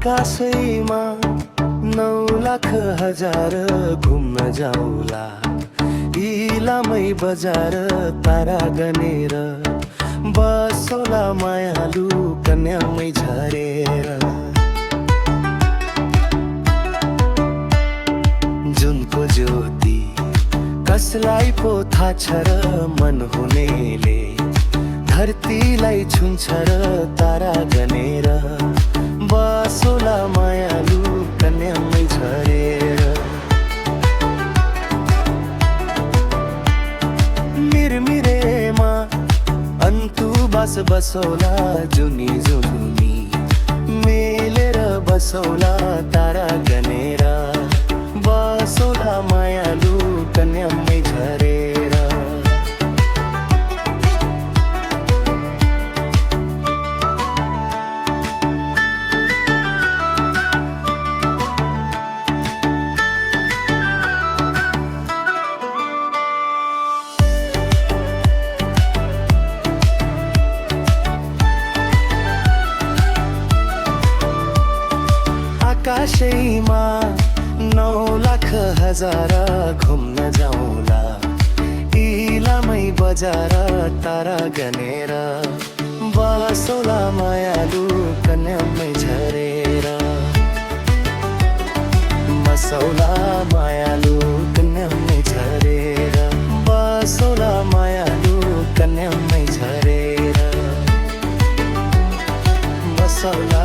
आकाशैमा 9,00,000 घुम्न जाउला इलामै बजार तारा गनेर बसौला मायालु कन्यामै झरेर जुनको ज्योति कसलाई पो थाहा छ र मन हुनेले धरतीलाई छुन्छ र तारा गनेर बसौला मायालु कन्यामै झरेर मिरमिरेमा अन्तु बस बसौला जुनी जुनी मेलेर बसौला तारा गनेर बसौला मायालु कन्यामै झरेर आकाशैमा 9,00,000 घुम्न जाउला इलामै बजार तारा गनेर बसौला मायालु कन्यामै झरेर बसौला मायालु कन्यामै झरेर बसौला मायालु कन्यामै झरेर बसौला